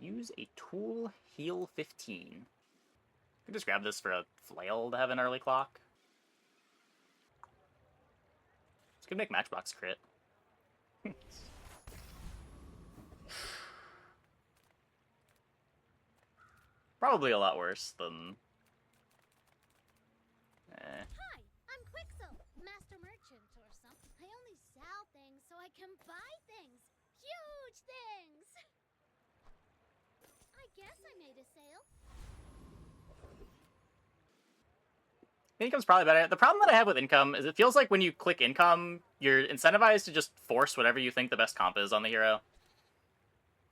Use a tool, heal 15. I can just grab this for a flail to have an early clock. This could make Matchbox crit. Probably a lot worse than... Hi, I'm Quixel, master merchant or something. I only sell things so I can buy things. Huge things! I guess I made a sale. Income's probably better. The problem that I have with income is it feels like when you click income, you're incentivized to just force whatever you think the best comp is on the hero.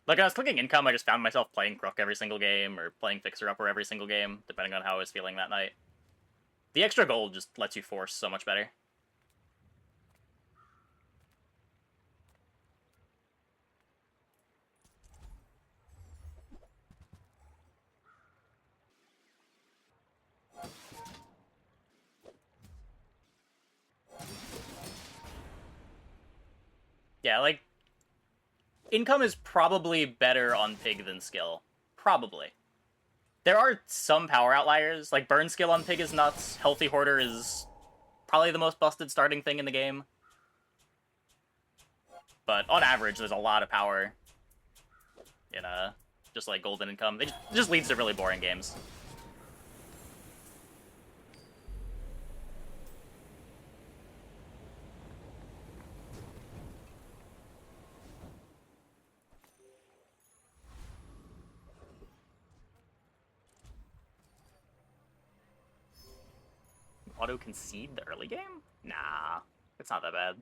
Like, when I was clicking income, I just found myself playing Crook every single game, or playing Fixer-Upper every single game, depending on how I was feeling that night. The extra gold just lets you force so much better. Yeah, like, income is probably better on Pig than skill. Probably. There are some power outliers, like burn skill on Pig is nuts, Healthy Hoarder is probably the most busted starting thing in the game. But on average, there's a lot of power in just like golden income. It just leads to really boring games. Auto-concede the early game? Nah, it's not that bad.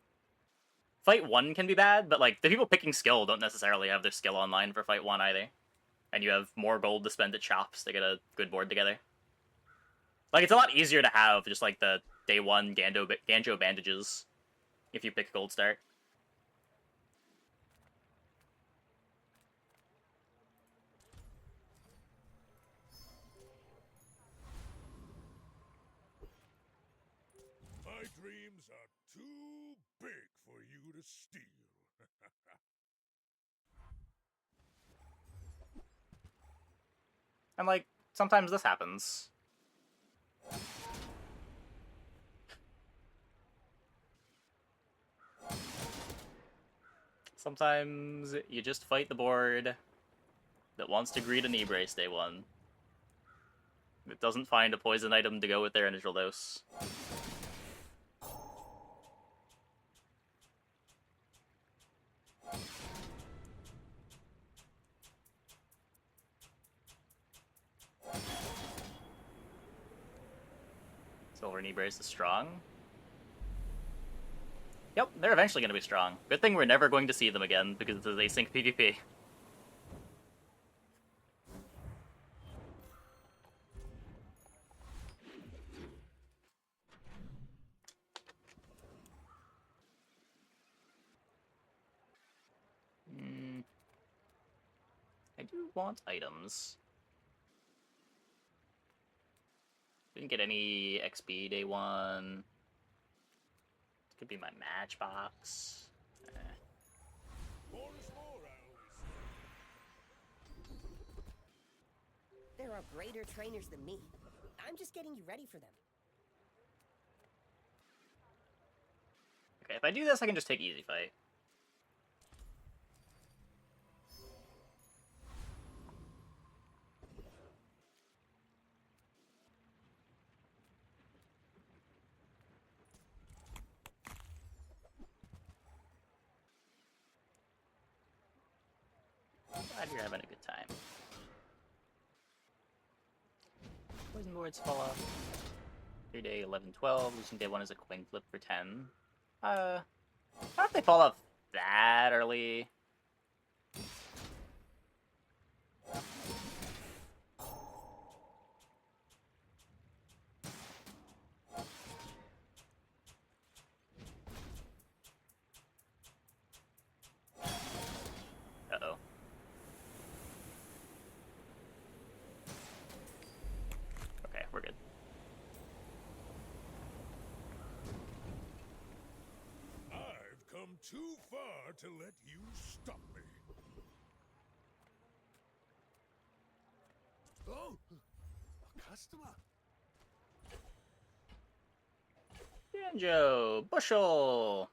Fight 1 can be bad, but like the people picking skill don't necessarily have their skill online for Fight 1 either. And you have more gold to spend at shops to get a good board together. Like, it's a lot easier to have just like the day 1 Ganjo bandages if you pick gold start. My dreams are too big for you to steal. And like, sometimes this happens. Sometimes you just fight the board that wants to greet a knee brace day 1. It doesn't find a poison item to go with their initial dose. Silver knee brace is strong. Yep, they're eventually going to be strong. Good thing we're never going to see them again, because it's async PvP. I do want items. Didn't get any XP day 1. Could be my matchbox. More is more, I always say. There are greater trainers than me. I'm just getting you ready for them. Okay, if I do this, I can just take easy fight. Glad you're having a good time. Poison boards fall off. 3 day 11, 12. Losing day 1 is a coin flip for 10. Not if they fall off that early. Uh-oh. Okay, we're good. I've come too far to let you stop me. Oh, a customer. Banjo, bushel.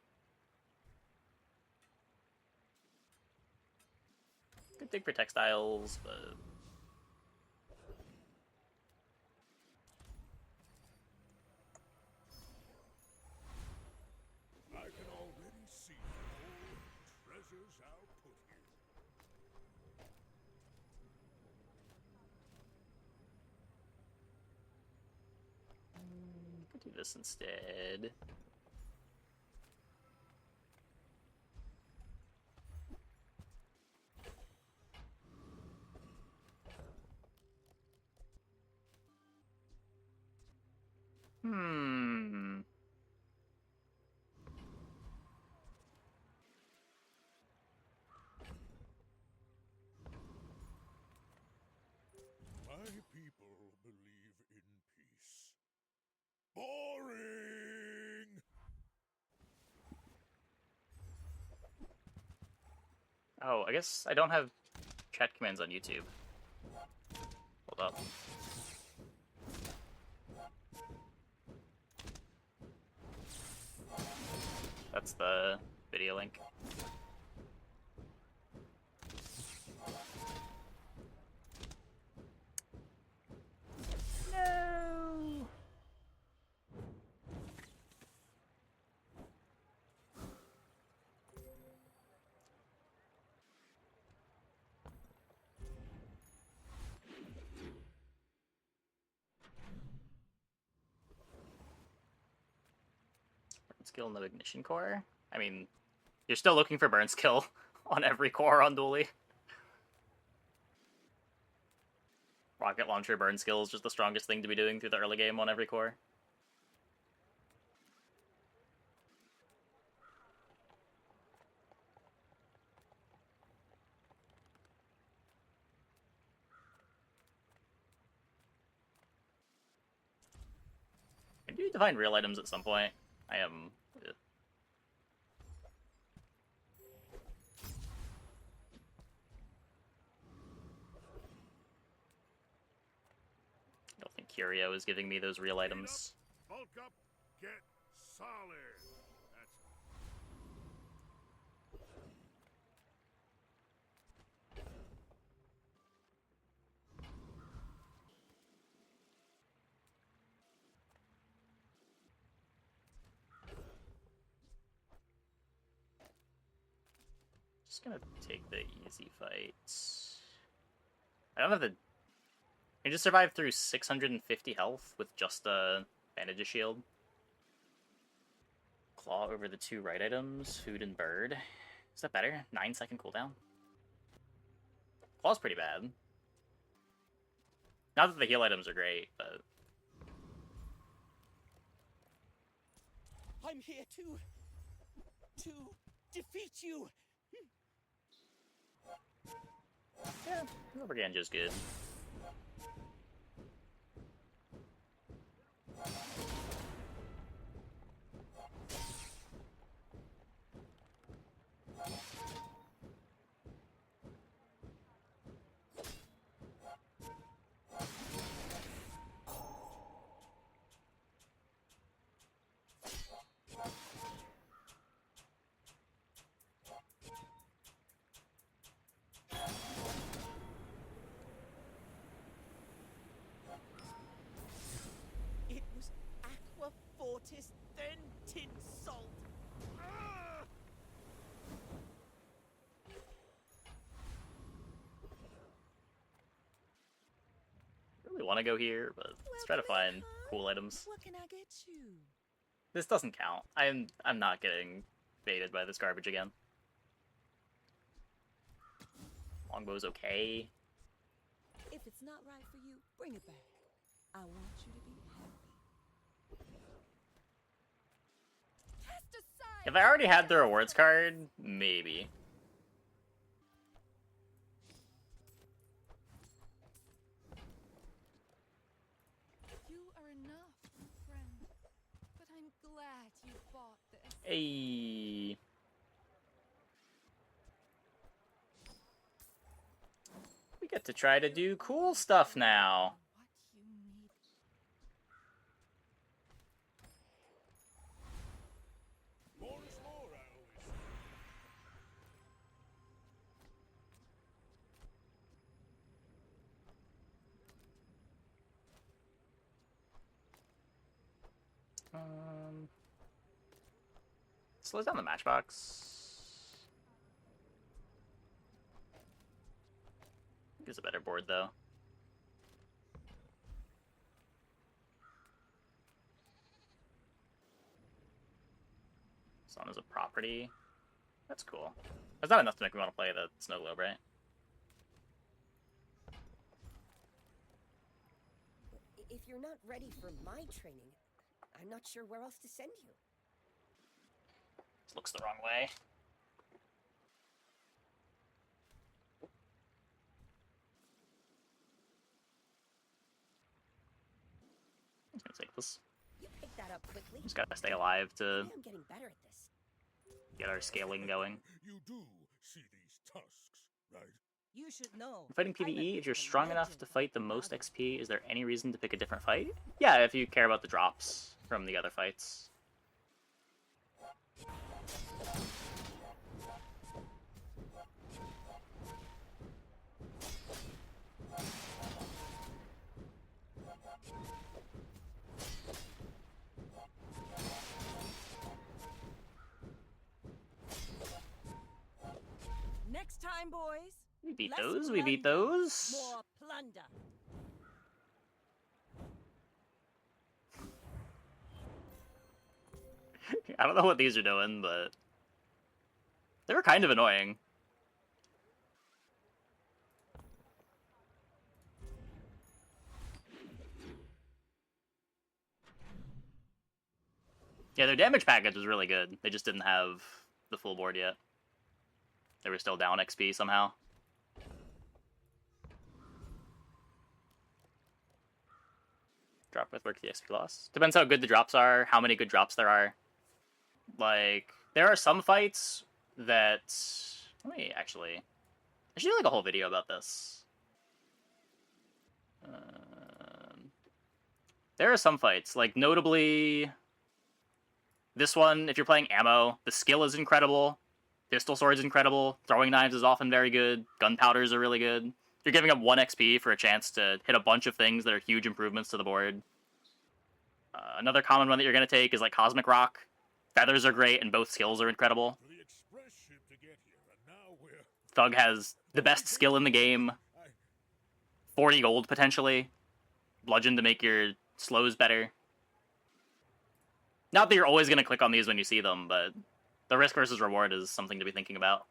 Good thing for textiles, but I can already see all the treasures I'll put here. could do this instead. Hmm. My people believe in peace. Boring! Oh, I guess I don't have chat commands on YouTube. Hold up. That's the video link. No. Skill, no ignition core. I mean, you're still looking for burn skill on every core on Dually. Rocket launcher burn skill is just the strongest thing to be doing through the early game on every core. I do need to find real items at some point. I am. I don't think Curio is giving me those real items. Bulk up, get solid. That's Just gonna take the easy fights. I don't have the. I just survived through 650 health with just a bandage shield. Claw over the 2 right items, food and bird. Is that better? 9-second cooldown? Claw's pretty bad. Not that the heal items are great, but I'm here to defeat you. yeah, Overganjo's good. It was Aqua Fortis, then Tin Salt. Ah! Really want to go here, but let's try to find cool items. What can I get you? This doesn't count. I'm not getting baited by this garbage again. Longbow's okay. If it's not right for you, bring it back. I want you to be happy. Cast aside. If I already had the rewards card, maybe. You are enough, friend. But I'm glad you bought this. We Get to try to do cool stuff now. What you need. More is more, I always say. Slows down the matchbox. Gives a better board though. Sun is a property. That's cool. That's not enough to make me want to play the Snow Globe, right? If you're not ready for my training, I'm not sure where else to send you. This looks the wrong way. I'm just gonna take this. You picked that up quickly. Just gotta stay alive to Maybe I'm getting better at this. get our scaling going. You do see these tusks, right? You should know. Fighting I'm a PvE, if you're bit of a strong enough legend to fight the of most Bazaar. XP, is there any reason to pick a different fight? Yeah, if you care about the drops from the other fights. Next time, boys. We beat less those, we beat plunder, those. More plunder. I don't know what these are doing, but they were kind of annoying. Yeah, their damage package was really good. They just didn't have the full board yet. They were still down XP somehow. Drop with work the XP loss. Depends how good the drops are, how many good drops there are. Like, there are some fights that... Let me actually... I should do like a whole video about this. There are some fights, like notably... This one, if you're playing ammo, the skill is incredible. Pistol sword's incredible. Throwing knives is often very good. Gunpowders are really good. You're giving up 1 XP for a chance to hit a bunch of things that are huge improvements to the board. Another common one that you're going to take is like Cosmic Rock. Feathers are great, and both skills are incredible. To the express ship to get here, and now we're... Thug has the best skill in the game. 40 gold, potentially. Bludgeon to make your slows better. Not that you're always going to click on these when you see them, but the risk versus reward is something to be thinking about.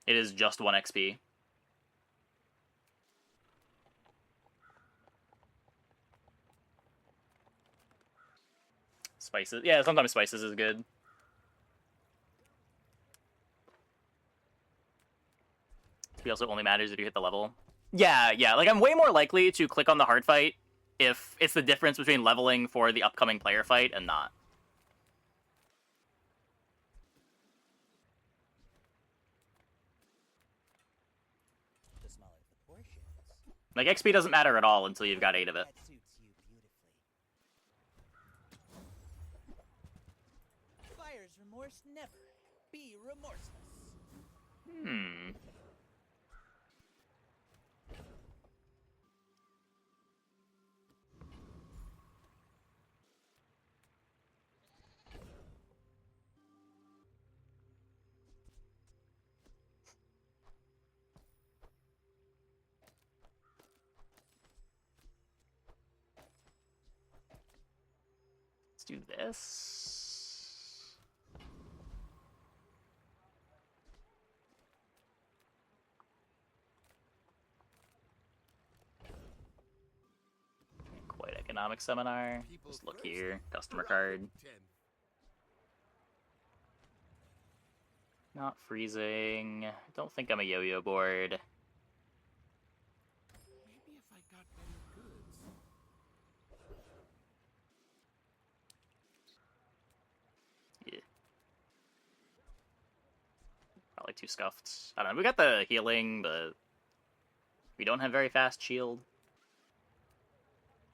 It is just 1 XP. Spices. Yeah, sometimes spices is good. It also only matters if you hit the level. Yeah, like I'm way more likely to click on the hard fight if it's the difference between leveling for the upcoming player fight and not. The smaller the portions, Like, XP doesn't matter at all until you've got 8 of it. that suits you beautifully. Buyer's remorse never. Be remorseless. Let's do this. Quite economic seminar. Just look here. Customer card. Not freezing. Don't think I'm a yo-yo board. Maybe if I got better goods. Yeah. Probably like too scuffed. I don't know. We got the healing, but we don't have very fast shield.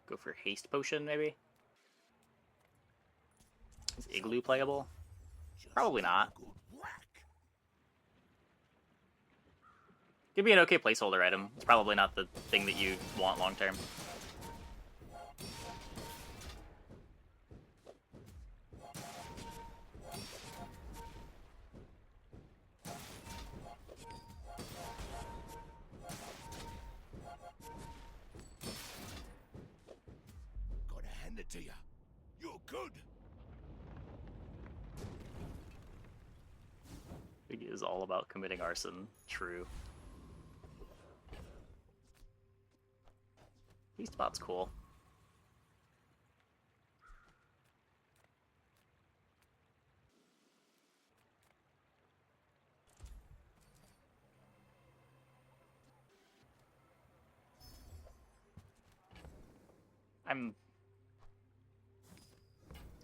Go for haste potion, maybe? Is Igloo playable? Probably not. Good whack. Could be an okay placeholder item. It's probably not the thing that you want long term. Gotta hand it to ya. You're good. It is all about committing arson. True. These spot's cool.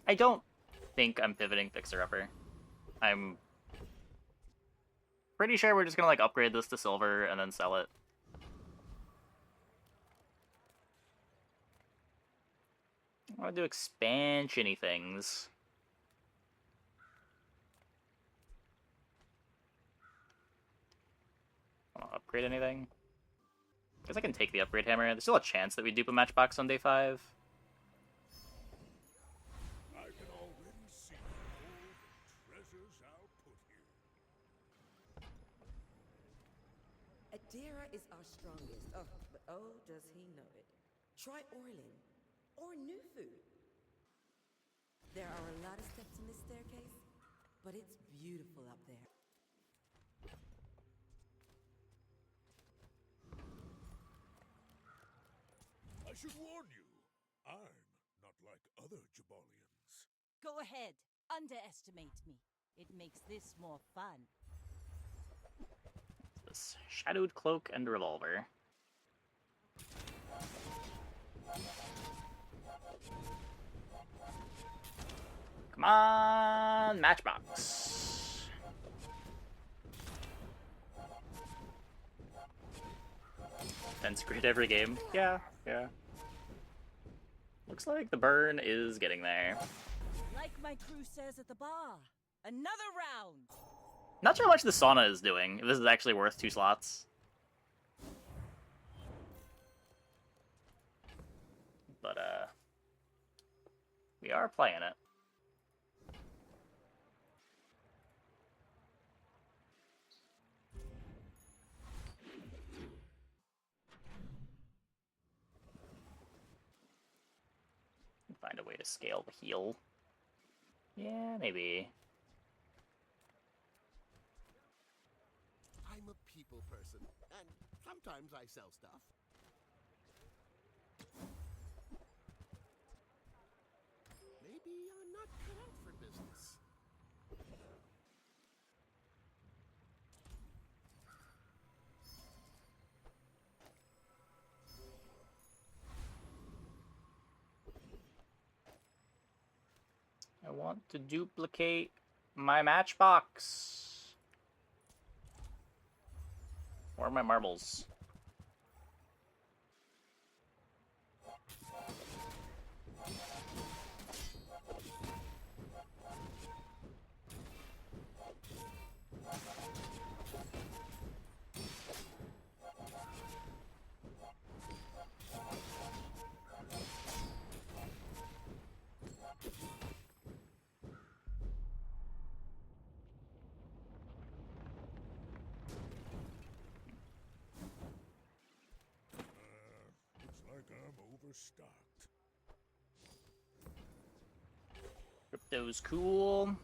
I don't think I'm pivoting Fixer Upper. I'm pretty sure we're just gonna like upgrade this to silver and then sell it. I want to do expansion-y things. Want to upgrade anything? Guess I can take the upgrade hammer. There's still a chance that we dupe a matchbox on day 5. I can already see all the treasures I'll put here. Adira is our strongest. Oh, but oh, does he know it. Try Orlin. Or Nufu. There are a lot of steps in this staircase, but it's beautiful up there. I should warn you, I'm not like other Jabalians. Go ahead. Underestimate me. It makes this more fun. This shadowed cloak and revolver. Come on, matchbox. Defense grid every game. Yeah. Looks like the burn is getting there. Like my crew says at the bar. Another round. Not sure how much the sauna is doing. If this is actually worth 2 slots. But, we are playing it. Find a way to scale the heal. Yeah, maybe. I'm a people person, and sometimes I sell stuff. Maybe I'm not cut out for business. I want to duplicate my matchbox. Where are my marbles? Looks like I'm overstocked. Crypto's cool.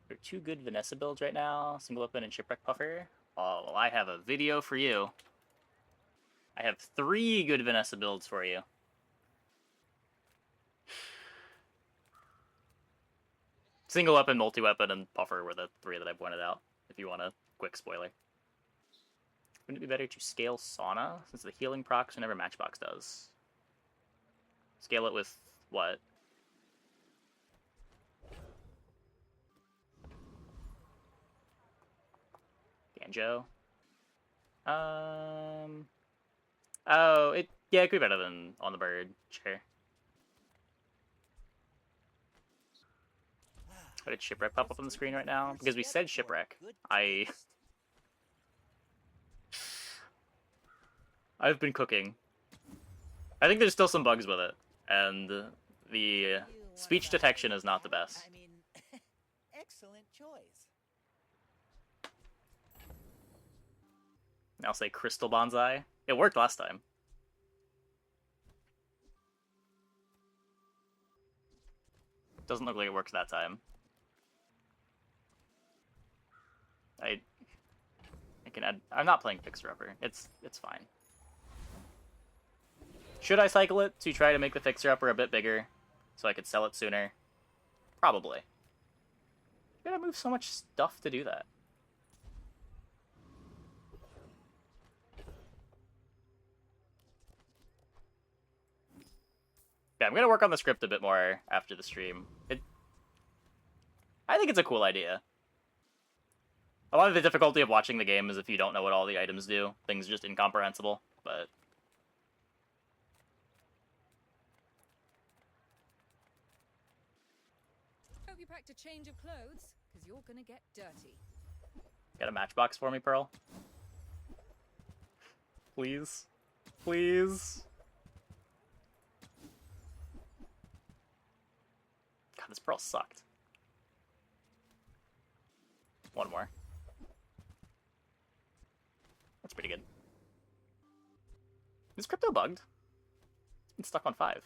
There are 2 good Vanessa builds right now. Single weapon and shipwreck puffer. Oh, well, I have a video for you. I have 3 good Vanessa builds for you. Single weapon, multi-weapon, and puffer were the 3 that I pointed out, if you want a quick spoiler. Wouldn't it be better to scale sauna, since the healing procs whenever matchbox does? Scale it with what? Banjo. Oh, yeah, it could be better than on the bird. Sure. Why did shipwreck pop up on the screen right now? Because we said shipwreck. I've been cooking. I think there's still some bugs with it, and the speech detection is not the best. I mean, excellent choice. I'll say crystal bonsai. It worked last time. Doesn't look like it worked that time. I can add. I'm not playing Fixer Upper. It's fine. Should I cycle it to try to make the Fixer Upper a bit bigger, so I could sell it sooner? Probably. I gotta move so much stuff to do that. Yeah, I'm gonna work on the script a bit more after the stream. I think it's a cool idea. A lot of the difficulty of watching the game is if you don't know what all the items do. Things are just incomprehensible, but... Hope you packed a change of clothes, because you're gonna get dirty. Got a matchbox for me, Pearl? Please? Please? God, this Pearl sucked. One more. That's pretty good. Is crypto bugged? It's stuck on 5.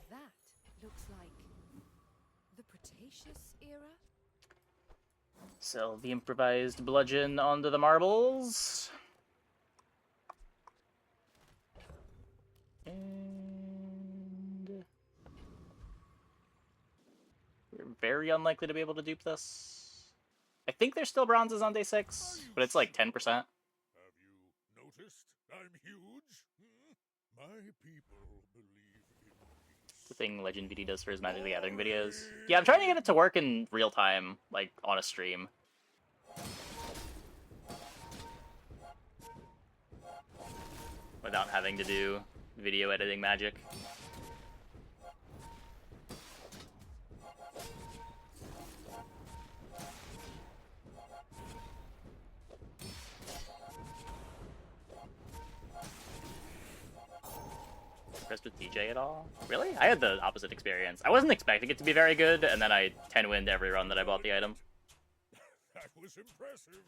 That looks like the Cretaceous era? Sell the improvised bludgeon onto the marbles. And... we're very unlikely to be able to dupe this. I think there's still bronzes on day 6, but it's like 10%. Have you noticed I'm huge? My people believe in peace. The thing Legend VD does for his Magic the Gathering videos. Yeah, I'm trying to get it to work in real time, like on a stream. Without having to do video editing magic. Impressed with DJ at all? Really? I had the opposite experience. I wasn't expecting it to be very good, and then I 10-winned every run that I bought the item. That was impressive.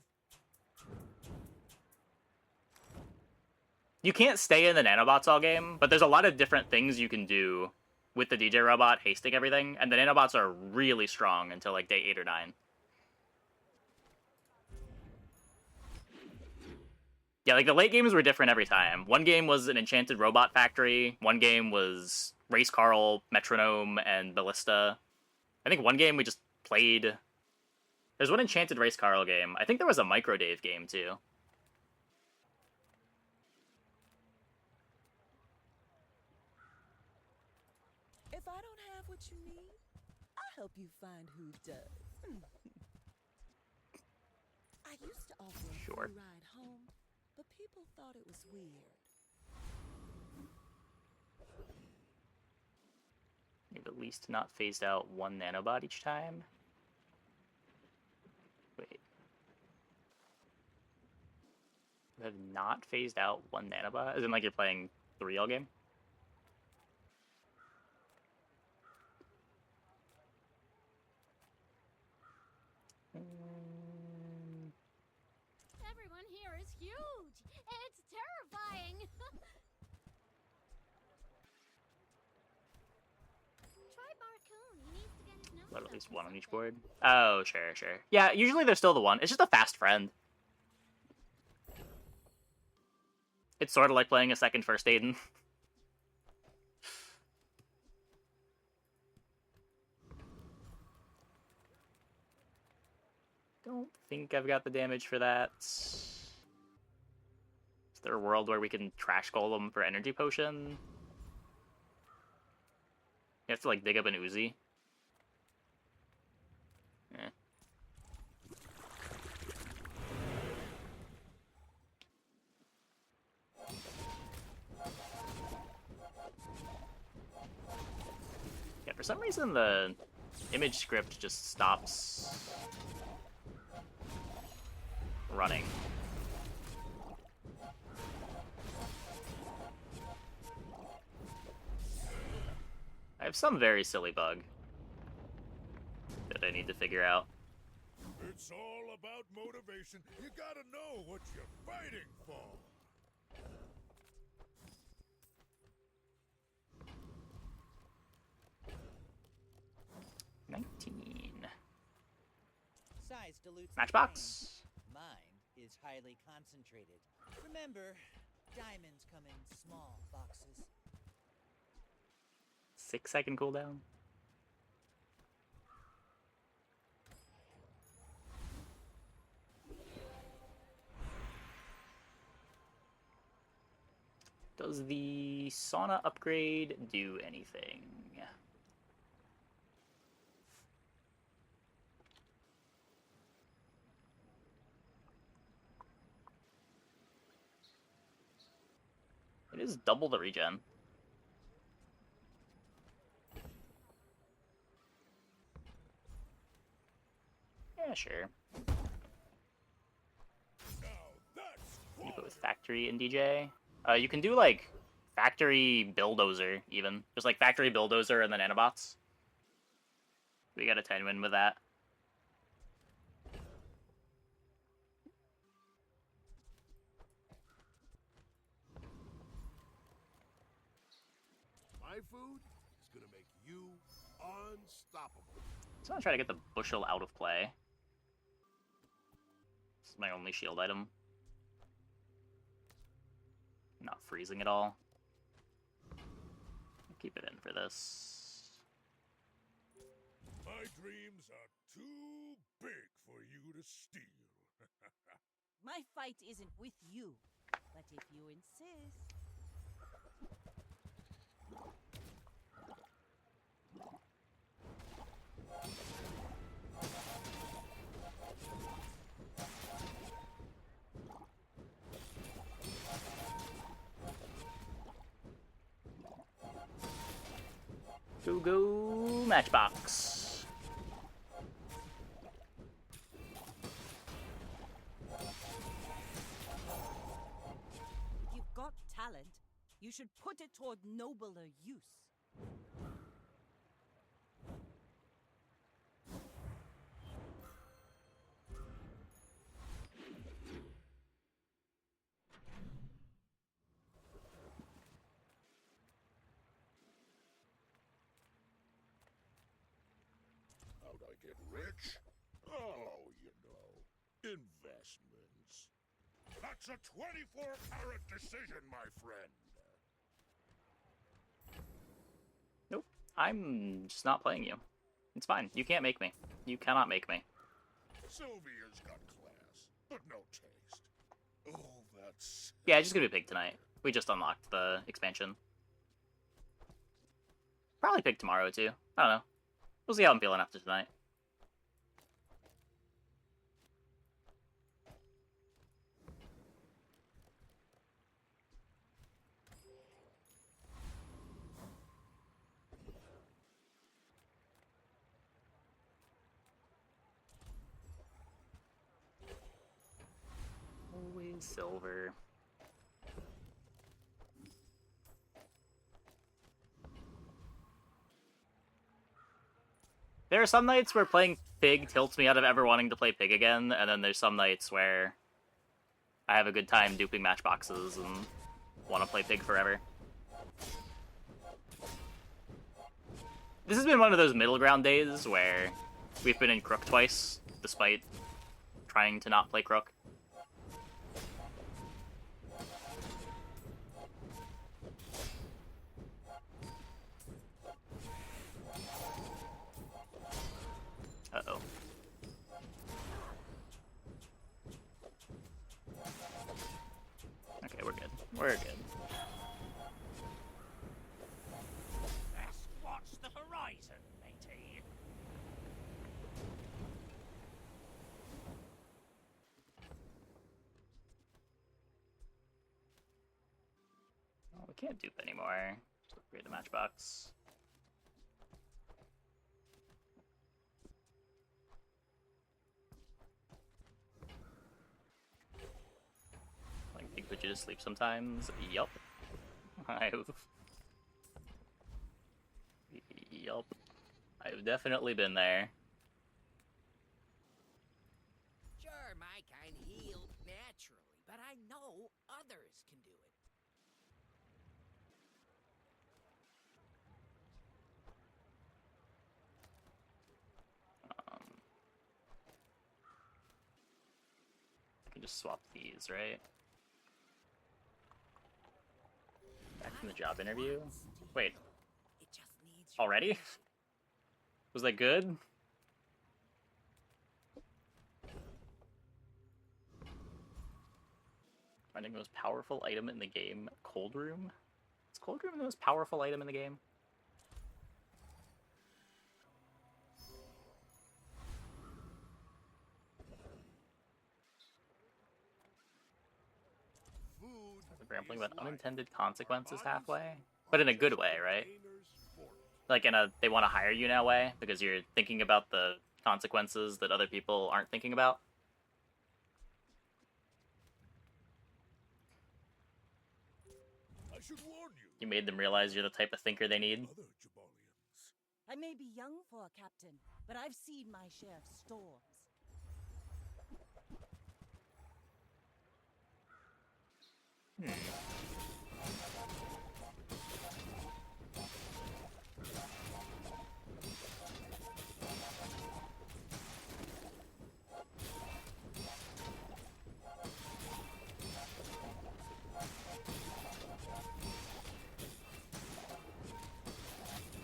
You can't stay in the nanobots all game, but there's a lot of different things you can do with the DJ robot hasting everything, and the nanobots are really strong until like day 8 or 9. Yeah, like the late games were different every time. One game was an enchanted robot factory. One game was Race Carl, Metronome, and Ballista. I think one game we just played... there's one enchanted Race Carl game. I think there was a Micro Dave game too. If I don't have what you need, I'll help you find who does. I used to offer a Sure. free ride home, but people thought it was weird. You've at least not phased out one nanobot each time. Wait. You have not phased out one nanobot? As in like you're playing 3 all game? Everyone here is huge. It's terrifying. Try Barcoon. He needs to get his nose Let up at least for one on each something. board. Oh, sure, sure. Yeah, usually there's still the one. It's just a fast friend. It's sort of like playing a second First Aiden. Don't think I've got the damage for that. Is there a world where we can trash golem for energy potion? You have to like dig up an Uzi. Eh. For some reason, the image script just stops running. I have some very silly bug that I need to figure out. It's all about motivation. You gotta know what you're fighting for. Size dilutes the Matchbox. pain. Mine is highly concentrated. Remember, diamonds come in small boxes. 6-second cooldown. Does the sauna upgrade do anything? It is double the regen. Yeah, sure. You go with factory and DJ. You can do like factory bulldozer even, just like factory bulldozer and then nanobots. We got a 10 win with that. My food is gonna make you unstoppable. So I'm gonna try to get the bushel out of play. This is my only shield item. Not freezing at all. I'll keep it in for this. My dreams are too big for you to steal. My fight isn't with you, but if you insist. Go matchbox. If you've got talent, you should put it toward nobler use. How'd I get rich? Oh, you know, investments. That's a 24-karat decision, my friend. Nope. I'm just not playing you. It's fine. You can't make me. You cannot make me. Sylvia's got class, but no taste. Oh, that's... Yeah, it's just gonna be pig tonight. We just unlocked the expansion. Probably pig tomorrow too. I don't know. We'll see how I'm feeling after tonight. Always silver. There are some nights where playing pig tilts me out of ever wanting to play pig again, and then there's some nights where I have a good time duping matchboxes and want to play pig forever. This has been one of those middle ground days where we've been in Crook twice, despite trying to not play Crook. Uh-oh. Okay, we're good. We're good. Let's watch the horizon, matey. Oh, we can't dupe anymore. Just upgrade the matchbox. They put you to sleep sometimes. Yup. I've... Yup. I've definitely been there. Sure, my kind heal naturally, but I know others can do it. I can just swap these, right? Back from the job interview? Wait, It just needs your already? permission. Was that good? Finding the most powerful item in the game. Cold Room? Is Cold Room the most powerful item in the game? Food Rambling is about life. unintended consequences Our halfway? bodies But in a are good just way, right? containers for it. Like they want to hire you in a way because you're thinking about the consequences that other people aren't thinking about. I should warn you. You made them realize you're the type of thinker they need. Other Jabalians. I may be young for a captain, but I've seen my share of storms.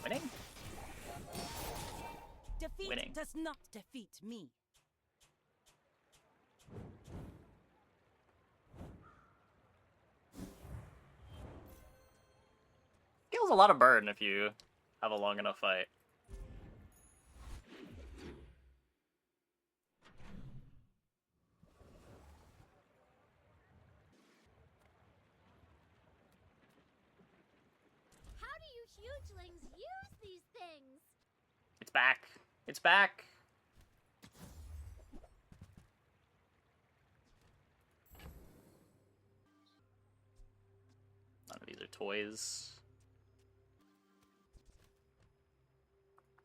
Winning? Defeat Winning. does not defeat me. Kills a lot of burn if you have a long enough fight. How do you hugelings use these things? It's back. It's back. None of these are toys.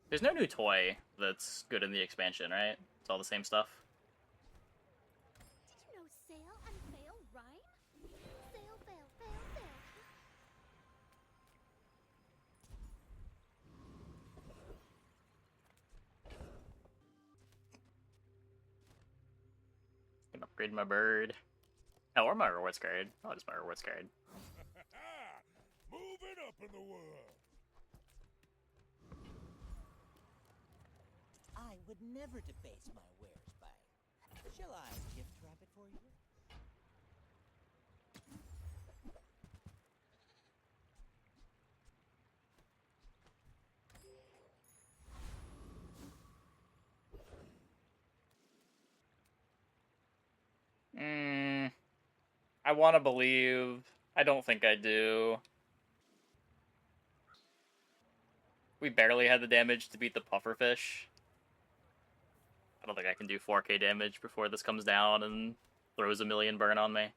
There's no new toy that's good in the expansion, right? It's all the same stuff. Did you know sail and fail rhyme? Sail, fail, fail, fail. Can upgrade my bird. Oh, or my rewards card. Oh, just my rewards card. Moving up in the world. I would never debase my wares by. Shall I gift wrap it for you? I want to believe. I don't think I do. We barely had the damage to beat the pufferfish. I don't think I can do 4k damage before this comes down and throws a million burn on me.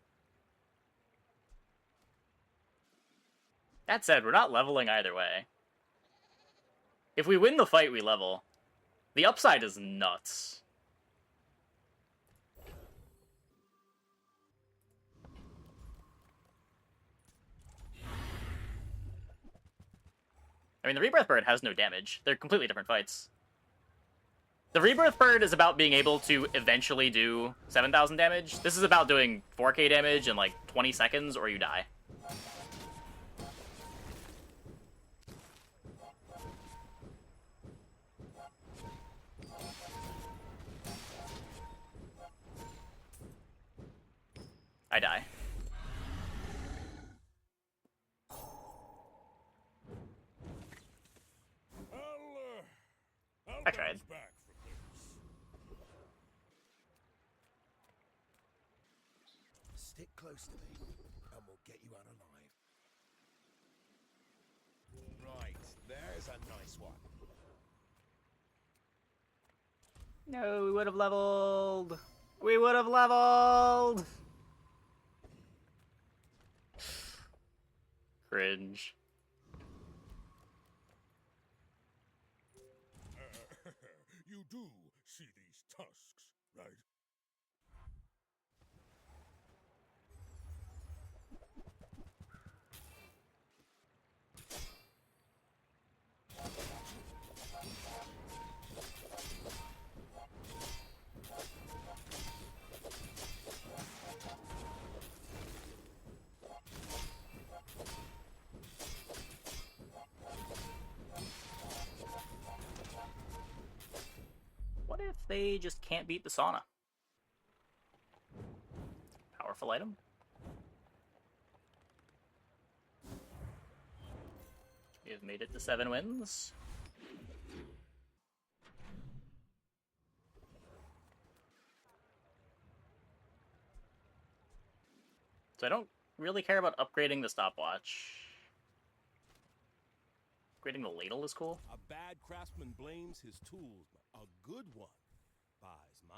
That said, we're not leveling either way. If we win the fight, we level. The upside is nuts. I mean, the Rebirth Bird has no damage. They're completely different fights. The Rebirth Bird is about being able to eventually do 7,000 damage. This is about doing 4k damage in like 20 seconds or you die. I die. I'll I tried. bounce back from this. Stick close to me, and we'll get you out alive. Right, there's a nice one. No, we would have leveled. We would have leveled. Cringe. You do see these tusks, right? What if they just can't beat the sauna? Powerful item. We have made it to 7 wins. So I don't really care about upgrading the stopwatch. Upgrading the ladle is cool. A bad craftsman blames his tools, but a good one buys mine.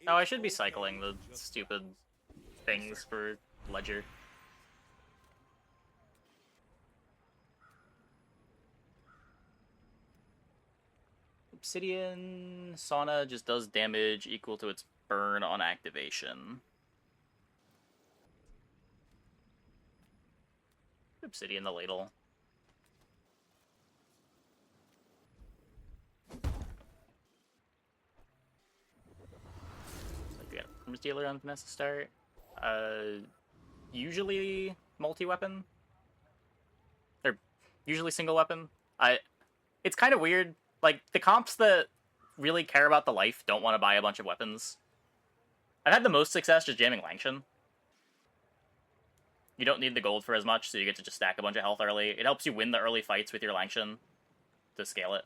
Oh, I should be cycling the stupid things for Ledger. Obsidian Sauna just does damage equal to its burn on activation. Obsidian the ladle. Like we got a Arms Dealer on Vanessa start. Usually multi-weapon. Or usually single weapon. It's kind of weird. Like, the comps that really care about the life don't want to buy a bunch of weapons. I've had the most success just jamming Langshan. You don't need the gold for as much, so you get to just stack a bunch of health early. It helps you win the early fights with your Langshan to scale it.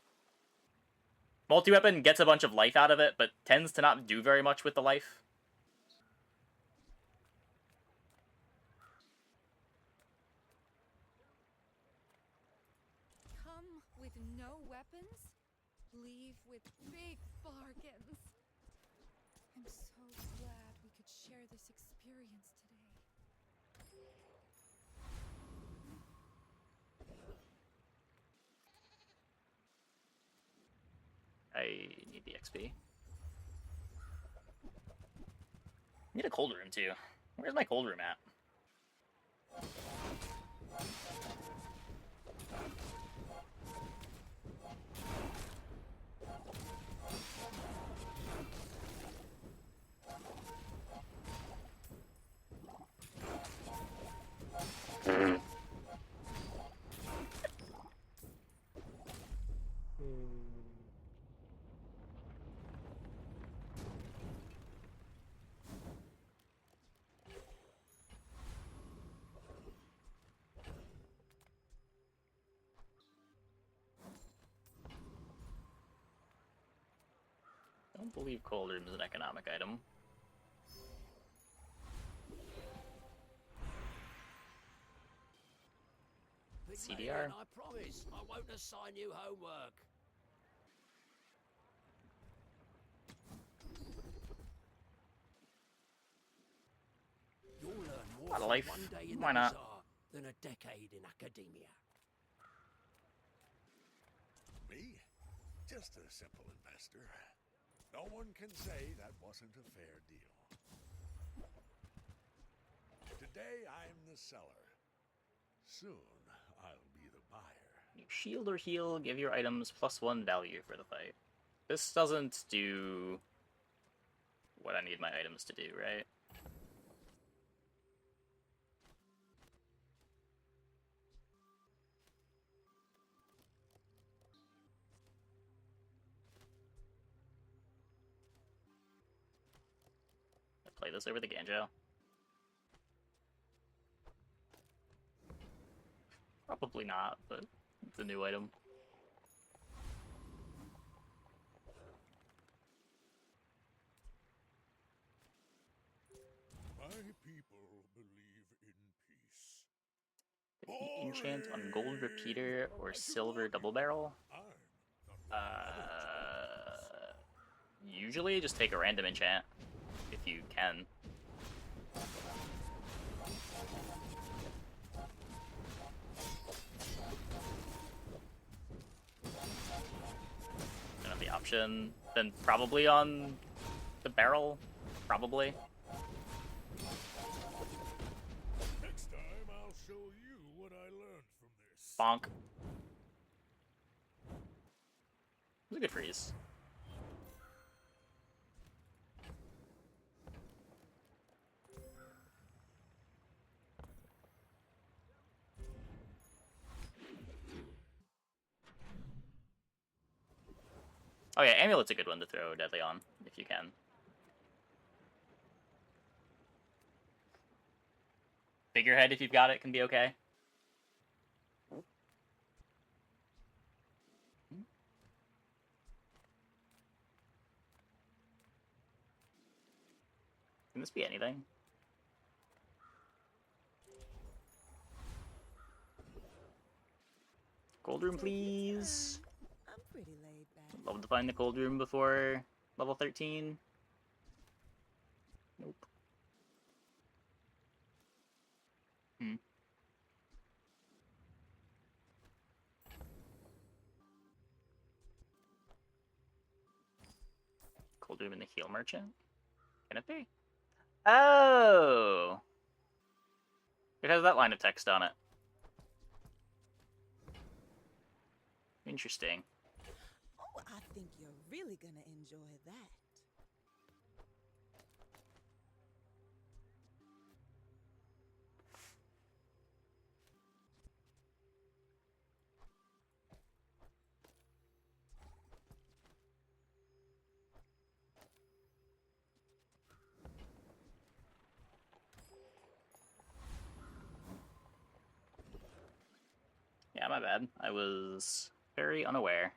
Multi-weapon gets a bunch of life out of it, but tends to not do very much with the life. Come with no weapons, leave with big bargains. I'm so glad we could share this experience today. I need the XP. I need a cold room, too. Where's my cold room at? I don't believe cold room is an economic item. CDR? I promise I won't assign you homework. You'll learn more Lot of from life. one day in Why the not? Bazaar than a decade in academia. Me? Just a simple investor. No one can say that wasn't a fair deal. Today I'm the seller. Soon I'll be the buyer. You shield or heal, give your items +1 value for the fight. This doesn't do what I need my items to do, right? I play this over the Ganjo. Probably not, but it's a new item. My people believe in peace. Enchant on gold repeater or silver double barrel. Usually just take a random enchant if you can. option, then probably on the barrel. Probably. Next time, I'll show you what I learned from this. Bonk. It was a good freeze. Oh yeah, Amulet's a good one to throw Deadly on, if you can. Figurehead, if you've got it, can be okay. Can this be anything? Cold room, please. I'm pretty laid back. Love to find the cold room before level 13. Nope. Cold room in the heal merchant? Can it be? Oh! It has that line of text on it. Interesting. Oh, I think you're really gonna enjoy that. Yeah, my bad. I was very unaware.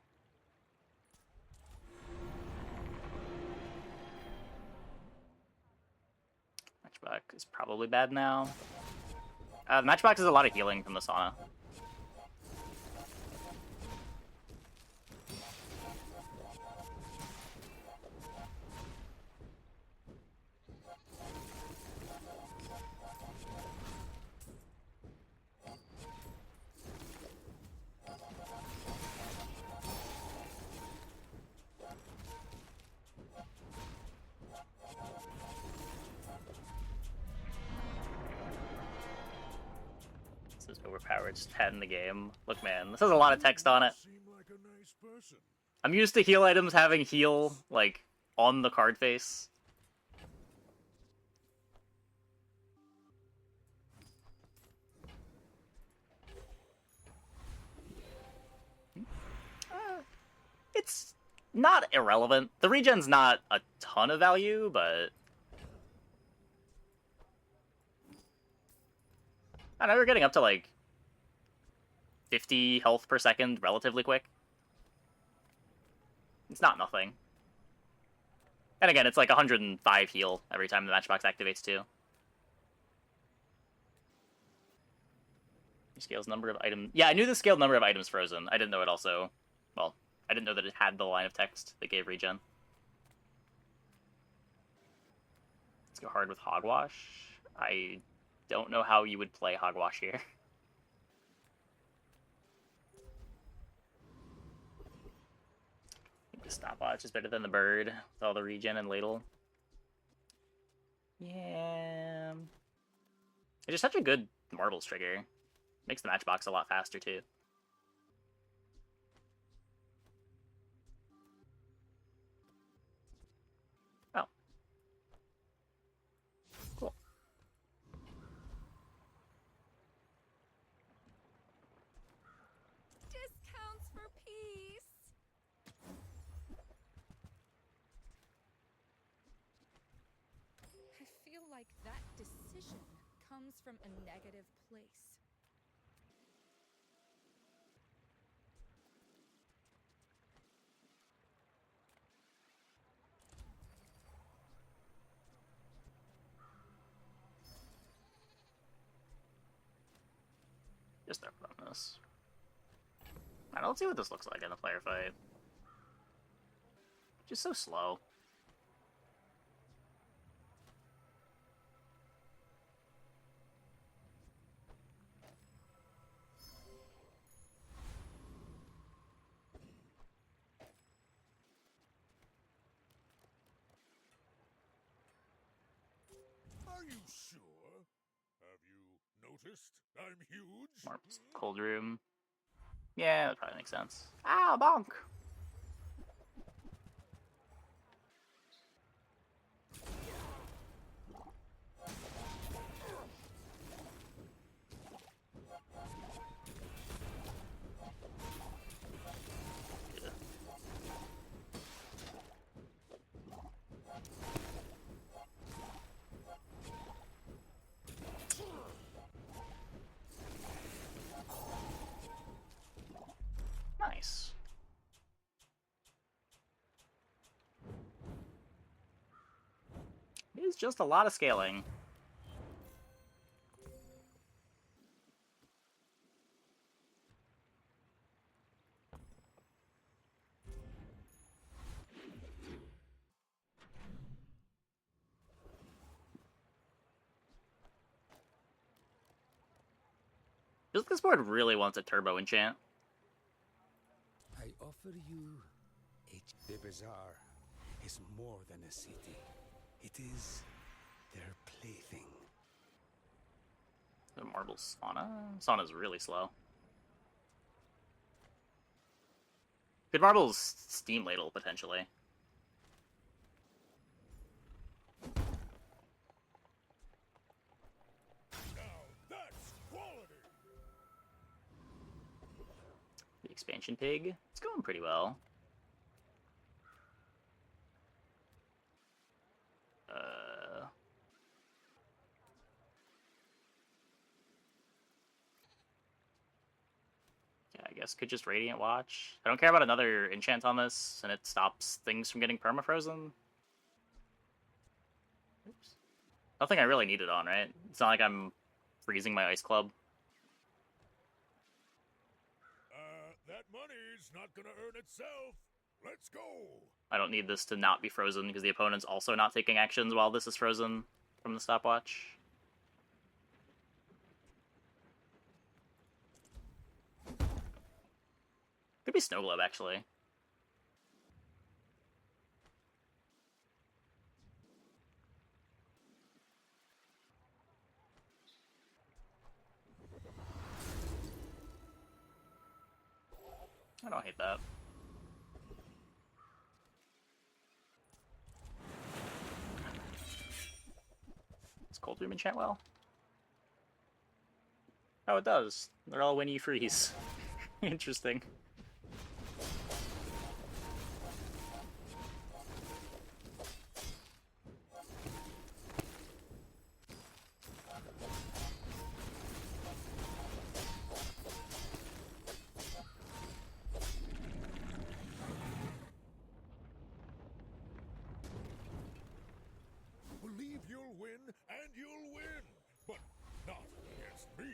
Matchbox is probably bad now. The Matchbox is a lot of healing from the sauna. This is overpowered, just head in the game. Look, man, this has a lot of text on it. Seem like a nice person. I'm used to heal items having heal, like, on the card face. It's not irrelevant. The regen's not a ton of value, but... I don't know, we're getting up to, like, 50 health per second relatively quick. It's not nothing. And again, it's like 105 heal every time the Matchbox activates, too. Scales number of items. Yeah, I knew the scaled number of items frozen. I didn't know it also... Well, I didn't know that it had the line of text that gave regen. Let's go hard with Hogwash. I don't know how you would play Hogwash here. I think the stopwatch is better than the bird with all the regen and ladle. Yeah. It's just such a good marbles trigger. Makes the Matchbox a lot faster, too. Oh. Cool. Discounts for peace. I feel like that decision comes from a negative place. Just throw it on this. I don't see what this looks like in a player fight. Just so slow. Are you sure? Have you noticed I'm huge? Marbles, cold room. Yeah, that probably makes sense. Ah, bonk! Nice. It's just a lot of scaling. Just this board really wants a turbo enchant. I offer you the Bazaar is more than a city. It is their plaything. The Marbles Sauna? Sauna's really slow. Good Marbles Steam Ladle, potentially. Now that's quality. The Expansion Pig. It's going pretty well. Yeah, I guess could just Radiant Watch. I don't care about another enchant on this, and it stops things from getting permafrozen. Oops. Nothing I really need it on, right? It's not like I'm freezing my Ice Club. That money's not gonna earn itself. Let's go. I don't need this to not be frozen, because the opponent's also not taking actions while this is frozen from the stopwatch. Could be Snow Globe, actually. I don't hate that. Does Cold Room enchant well? Oh, it does. They're all when you freeze. Interesting. Believe you'll win, and you'll win. But not against me.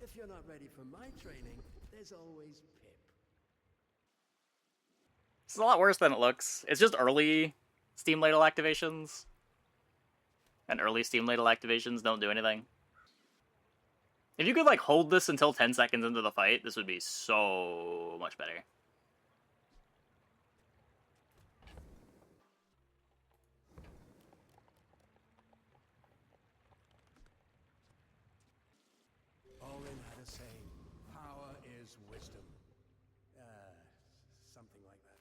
If you're not ready for my training, there's always Pip. It's a lot worse than it looks. It's just early Steam Ladle activations. And early Steam Ladle activations don't do anything. If you could, like, hold this until 10 seconds into the fight, this would be so much better. Orin had a saying, power is wisdom. Something like that.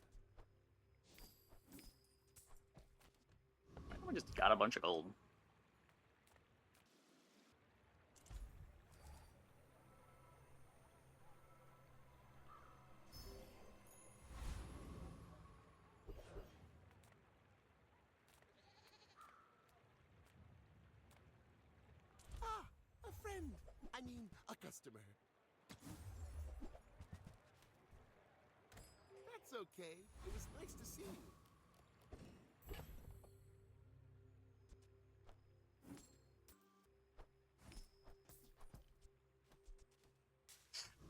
We just got a bunch of gold. Ah, a friend. I mean, a customer. That's okay. It was nice to see you.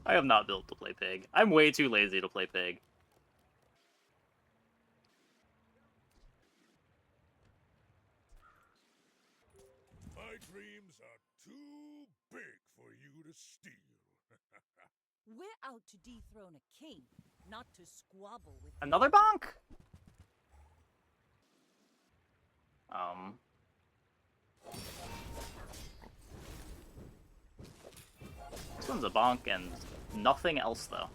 I am not built to play Pig. I'm way too lazy to play Pig. My dreams are too big for you to steal. We're out to dethrone a king, not to squabble with. Another bonk? one's a bonk and nothing else, though.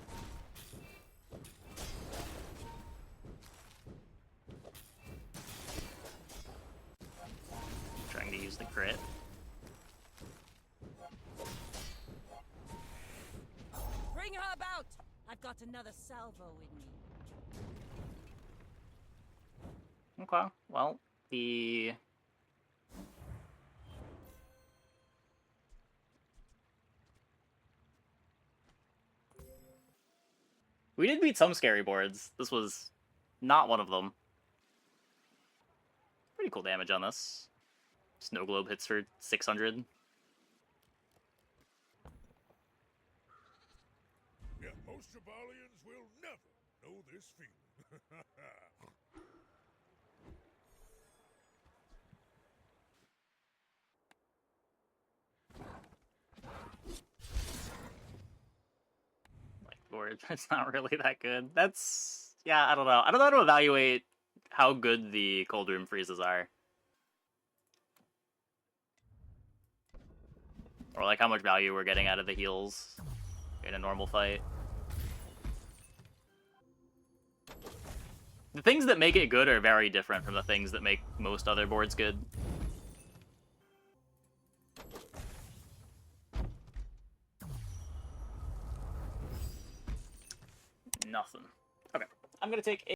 Trying to use the crit. Bring her about! I've got another salvo in me. Okay, well, the... We did beat some scary boards. This was not one of them. Pretty cool damage on this. Snow Globe hits for 600. Yeah, most Jabalians will never know this feeling. Board, it's not really that good. That's... yeah, I don't know. I don't know how to evaluate how good the Cold Room freezes are. Or like how much value we're getting out of the heals in a normal fight. The things that make it good are very different from the things that make most other boards good. Nothing. Okay, I'm gonna take a